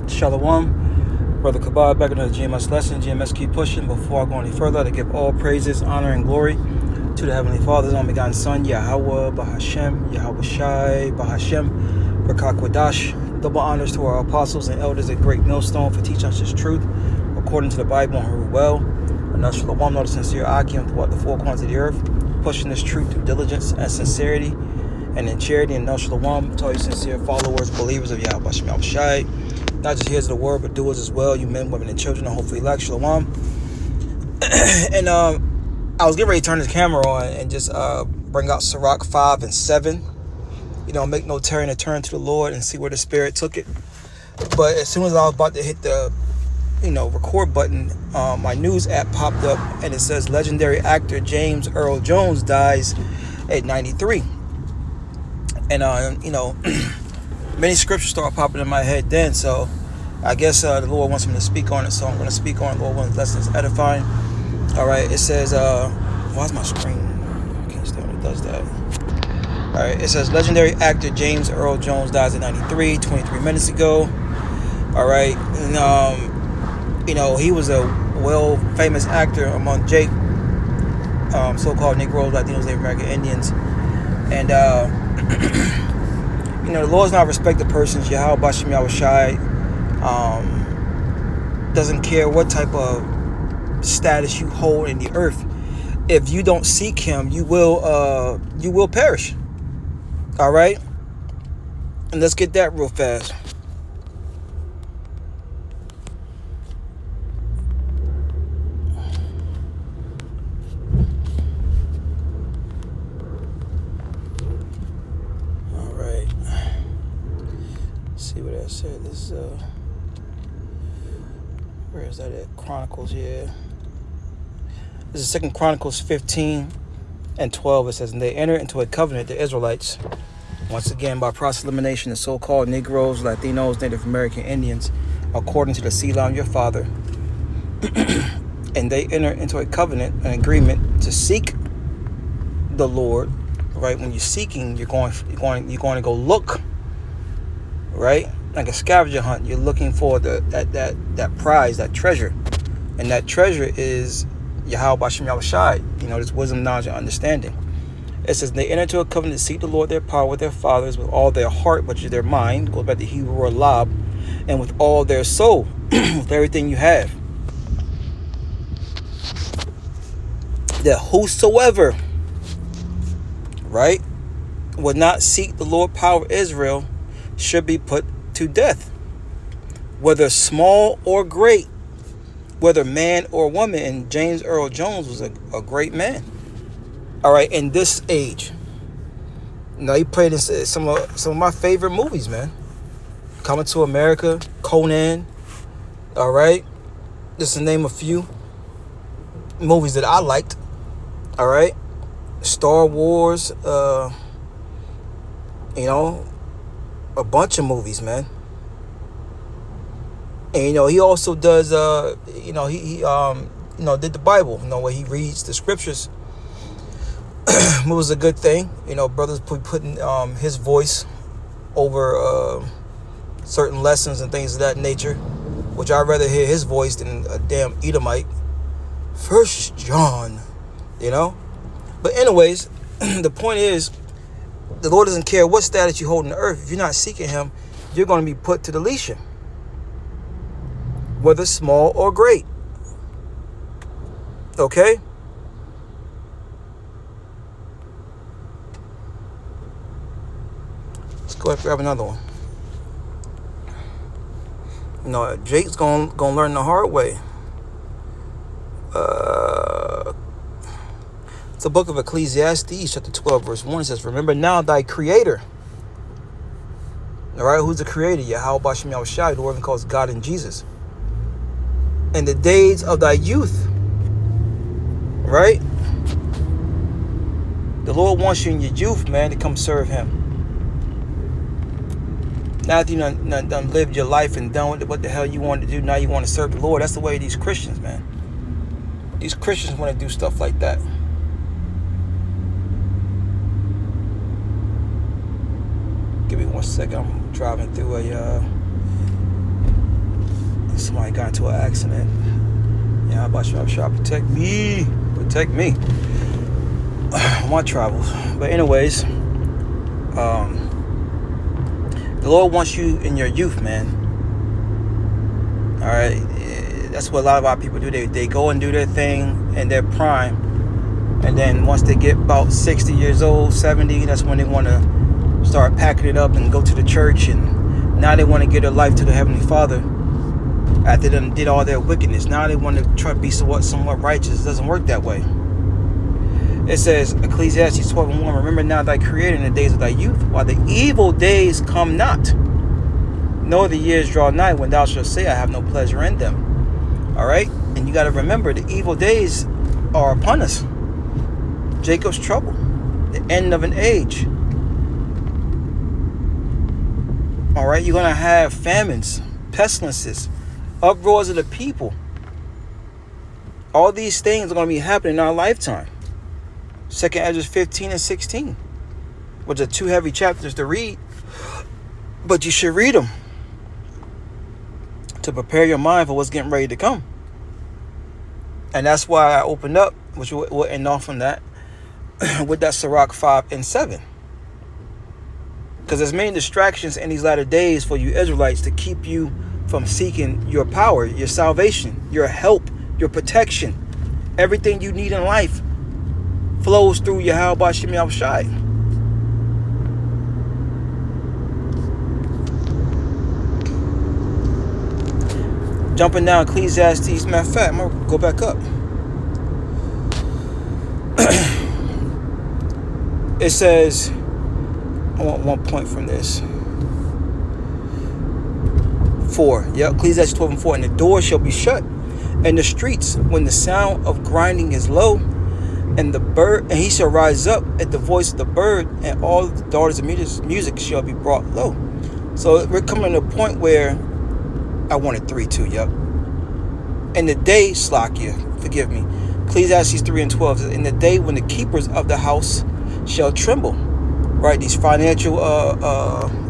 Shalom, Brother Kabad, back into the GMS lesson. GMS keep pushing. Before I go any further, to give all praises, honor, and glory to the Heavenly Father's only begotten Son, Yahawah, Bahashem, Yahawashi, Bahashem, Bakakwadash. Double honors to our apostles and elders at Great Millstone for teaching us His truth according to the Bible and heard well. And us Shalom, not a sincere Akim throughout the four corners of the earth, pushing this truth through diligence and sincerity and in charity. And no Shalom to all you sincere followers, believers of Yahawashi, not just hearers of the word, but doers as well, you men, women, and children, and hopefully elect. Shalom. And I was getting ready to turn this camera on and just bring out Sirach 5 and 7. Make no tarrying to turn to the Lord and see where the Spirit took it. But as soon as I was about to hit the record button, my news app popped up and it says legendary actor James Earl Jones dies at 93. And many scriptures started popping in my head then, so I guess the Lord wants me to speak on it, so I'm going to speak on it. Lord wants lessons edifying. All right, it says, why's my screen? I can't stand when it does that. All right, it says legendary actor James Earl Jones dies at 93, 23 minutes ago. All right, and, he was a famous actor among Jake, so-called Negroes, Latinos, Native American Indians, and the Lord's not respected persons. Yahawashi doesn't care what type of status you hold in the earth. If you don't seek Him, you will perish. All right, and let's get that real fast. See what that said. This is where is that at? Chronicles, yeah. This is 2 Chronicles 15 and 12. It says, and they entered into a covenant, the Israelites, once again by process of elimination, the so-called Negroes, Latinos, Native American Indians, according to the seed line of your father. And they entered into a covenant, an agreement to seek the Lord. Right? When you're seeking, you're going to go look. Right? Like a scavenger hunt. You're looking for that prize, that treasure. And that treasure is Yahawashi, this wisdom, knowledge, and understanding. It says, they enter into a covenant to seek the Lord their power with their fathers, with all their heart, which is their mind, goes back to Hebrew word lab, and with all their soul, with everything you have. That whosoever, right, would not seek the Lord power of Israel should be put to death, whether small or great, whether man or woman. And James Earl Jones was a great man. All right, in this age. He played in some of my favorite movies, man. Coming to America, Conan. All right, just to name a few movies that I liked. All right, Star Wars. A bunch of movies, man. And he also does he did the Bible, where he reads the scriptures. It was a good thing, brothers putting his voice over certain lessons and things of that nature, which I'd rather hear his voice than a damn Edomite. 1 John, but anyways, the point is, the Lord doesn't care what status you hold in the earth. If you're not seeking Him, you're going to be put to deletion, whether small or great. Okay? Let's go ahead and grab another one. Jake's going to learn the hard way. It's the book of Ecclesiastes, chapter 12, verse 1. It says, remember now thy Creator. All right, who's the Creator? Yahawashi, the word calls God and Jesus. And the days of thy youth. Right? The Lord wants you in your youth, man, to come serve Him. Now that you done lived your life and done what the hell you wanted to do, now you want to serve the Lord. That's the way of these Christians, man. These Christians want to do stuff like that. Give me 1 second. I'm driving through a somebody got into an accident. Yahawashi, protect me on my travels. But anyways, the Lord wants you in your youth, man. All right, that's what a lot of our people do. They go and do their thing in their prime, and then once they get about 60 years old, 70, that's when they want to start packing it up and go to the church, and now they want to give their life to the Heavenly Father after they did all their wickedness. Now they want to try to be somewhat righteous. It doesn't work that way. It says, Ecclesiastes 12:1, remember now thy Creator in the days of thy youth, while the evil days come not, nor the years draw nigh, when thou shalt say, I have no pleasure in them. All right? And you got to remember, the evil days are upon us. Jacob's trouble, the end of an age. All right? You're going to have famines, pestilences, uproars of the people. All these things are going to be happening in our lifetime. 2 Ezra 15 and 16, which are two heavy chapters to read, but you should read them to prepare your mind for what's getting ready to come. And that's why I opened up, which we'll end off on that, with that Sirach 5 and 7. Because there's many distractions in these latter days for you Israelites to keep you from seeking your power, your salvation, your help, your protection. Everything you need in life flows through Yahawashi Yahawashi. Jumping down Ecclesiastes, matter of fact, I'm going to go back up. It says, I want 1 point from this. 4. Yep, Ecclesiastes 12 and 4. And the door shall be shut in the streets when the sound of grinding is low, and he shall rise up at the voice of the bird, and all the daughters of music shall be brought low. So we're coming to a point where I wanted 3 too, yep. In the day, Slakia, forgive me. Ecclesiastes 3 and 12 says, in the day when the keepers of the house shall tremble, right? These financial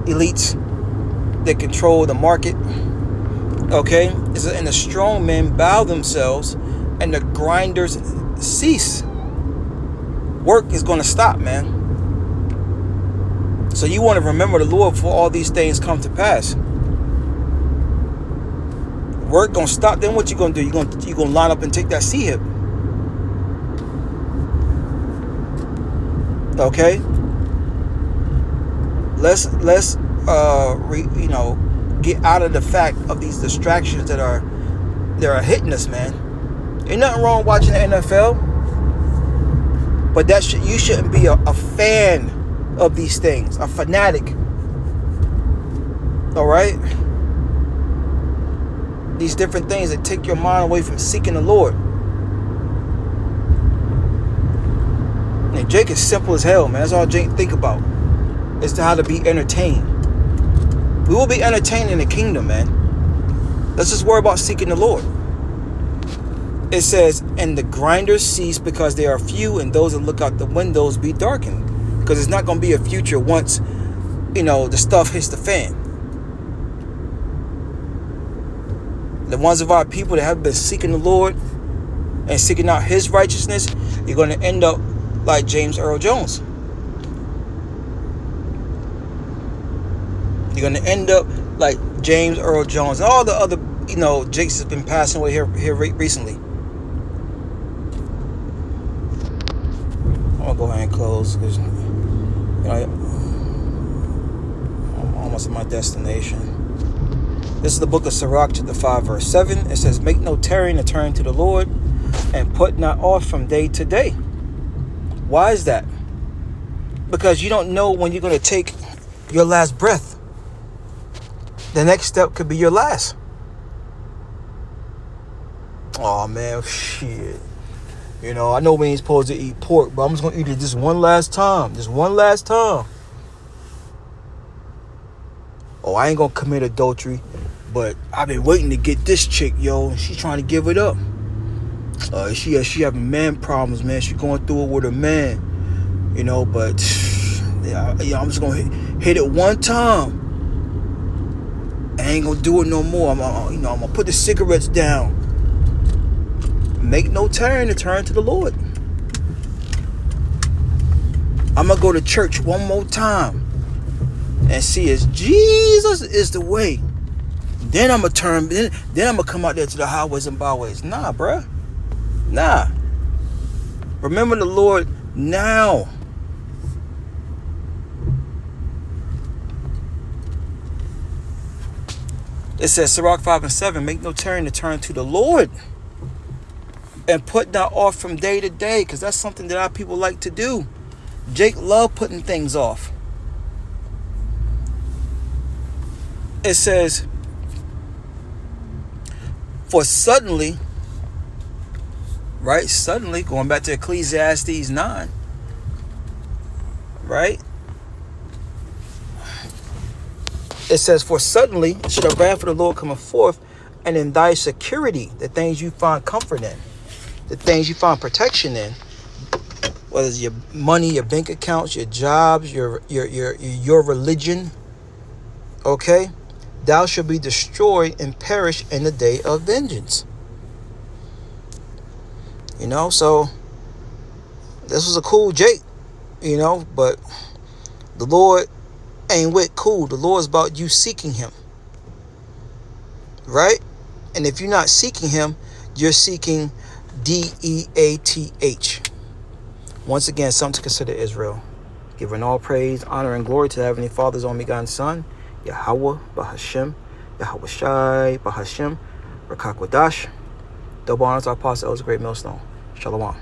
elites that control the market, okay? And the strong men bow themselves, and the grinders cease. Work is going to stop, man. So you want to remember the Lord before all these things come to pass. Work gonna stop. Then what you gonna do? You gonna line up and take that C-hip. Okay. Let's get out of the fact of these distractions that are hitting us, man. Ain't nothing wrong watching the NFL, but you shouldn't be a fan of these things, a fanatic. All right. These different things that take your mind away from seeking the Lord. And Jake is simple as hell, man. That's all Jake think about, is to how to be entertained. We will be entertained in the kingdom, man. Let's just worry about seeking the Lord. It says, and the grinders cease because they are few, and those that look out the windows be darkened. Because it's not going to be a future once, the stuff hits the fan. The ones of our people that have been seeking the Lord and seeking out his righteousness, you're going to end up like James Earl Jones. You're going to end up like James Earl Jones and all the other, Jakes has been passing away here recently. I'm going to go ahead and close because I'm almost at my destination. This is the book of Sirach, chapter 5, verse 7. It says, make no tarrying to turn to the Lord, and put not off from day to day. Why is that? Because you don't know when you're going to take your last breath. The next step could be your last. Oh, man, shit. I know we ain't supposed to eat pork, but I'm just going to eat it just one last time. Just one last time. Oh, I ain't going to commit adultery, but I've been waiting to get this chick, yo. She's trying to give it up. She having man problems, man. She going through it with her man, but I'm just going to hit it one time. And ain't gonna do it no more. I'm gonna put the cigarettes down. Make no turn to turn to the Lord. I'm gonna go to church one more time and see if Jesus is the way. Then I'm gonna turn. Then I'm gonna come out there to the highways and byways. Nah, bruh. Nah. Remember the Lord now. It says, Sirach 5:7, make no turn to turn to the Lord. And put that off from day to day, because that's something that our people like to do. Jake love putting things off. It says, for suddenly, right? Suddenly, going back to Ecclesiastes 9, right? It says, for suddenly should a wrath of the Lord come forth, and in thy security, the things you find comfort in, the things you find protection in, whether it's your money, your bank accounts, your jobs, your religion, okay? Thou shalt be destroyed and perish in the day of vengeance. You know, so this was a cool Jake, you know, but the Lord ain't with cool. The Lord is about you seeking him, right? And if you're not seeking him, you're seeking death. Once again, something to consider, Israel. Giving all praise, honor, and glory to the Heavenly Father's only begotten Son, Yahawah, Bahashem, Yahawashi, Bahashem, Rakakwadash. Double honors to our apostle, Elder Great Millstone. Shalom.